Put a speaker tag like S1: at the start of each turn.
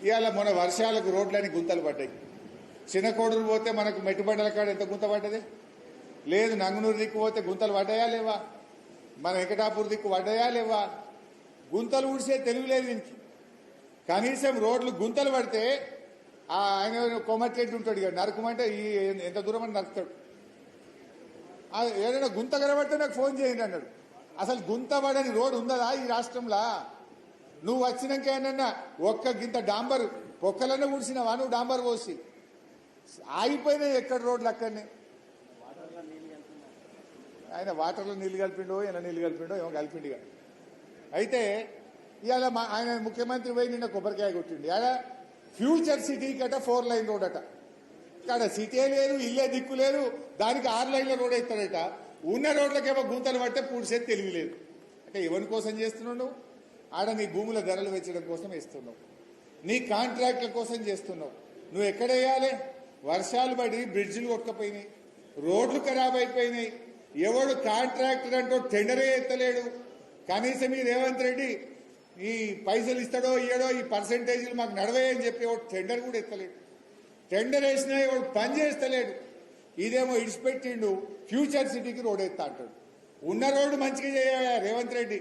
S1: ఇవాళ మన వర్షాలకు రోడ్లని గుంతలు పడ్డాయి. చిన్నకోడూరు పోతే మనకు మెట్టుబండల కాడ ఎంత గుంత పడ్డది లేదు. నంగునూరు దిక్కు పోతే గుంతలు పడ్డాయా లేవా? మన వెంకటాపూర్ దిక్కు పడ్డాయా లేవా? గుంతలు ఊడిసే తెలివి లేదు దీనికి. కనీసం రోడ్లు గుంతలు పడితే ఆయన కొమ్మట్రెడ్డి ఉంటాడు ఇక నరకమంటే ఎంత దూరం అని నరుకుతాడు. ఏదైనా గుంత కనబడితే నాకు ఫోన్ చేయండి అన్నాడు. అసలు గుంత పడని రోడ్డు ఉందా ఈ రాష్ట్రంలో? నువ్వు వచ్చినాక ఏమన్నా ఒక్క గింత డాంబర్ ఒక్కలన్నా ఊడిసినావా నువ్వు? డాంబర్ పోసి ఆగిపోయినాయి ఎక్కడ రోడ్లు అక్కడనే. ఆయన వాటర్లో నీళ్లు కలిపిండో ఇలా నీళ్లు కలిపిండో ఏమో కలిపిండిగా. అయితే ఇవాళ ఆయన ముఖ్యమంత్రి పోయి నిన్న కొబ్బరికాయ కొట్టిండి. ఆడ ఫ్యూచర్ సిటీకి అట 4 లైన్ రోడ్ అట. ఇక్కడ సిటీ లేదు, ఇల్లే దిక్కు లేదు, దానికి 6 లైన్ల రోడ్ ఇస్తాడట. ఉన్న రోడ్లకేమో గుంతలు పడితే పూడ్చేది తెలివి లేదు. అంటే ఎవరి కోసం చేస్తున్నావు? ఆడ నీ భూముల ధరలు పెంచడం కోసం వేస్తున్నావు, నీ కాంట్రాక్ట్ల కోసం చేస్తున్నావు. నువ్వు ఎక్కడ వేయాలి? వర్షాలు పడి బ్రిడ్జిలు కొట్టుకపోయినాయి, రోడ్లు ఖరాబ్ అయిపోయినాయి. ఎవడు కాంట్రాక్టర్ అంటూ టెండరే ఎత్తలేడు. కనీసం ఈ రేవంత్ రెడ్డి ఈ పైసలు ఇస్తాడో ఇయ్యడో ఈ పర్సెంటేజీలు మాకు నడవేయని చెప్పి ఎవడు టెండర్ కూడా ఎత్తలేడు. టెండర్ వేసినా ఎవడు పని చేస్తలేడు. ఇదేమో ఇడిచిపెట్టిండు ఫ్యూచర్ సిటీకి రోడ్ ఎత్తా అంటాడు. ఉన్న రోడ్డు మంచిగా చేయ రేవంత్ రెడ్డి.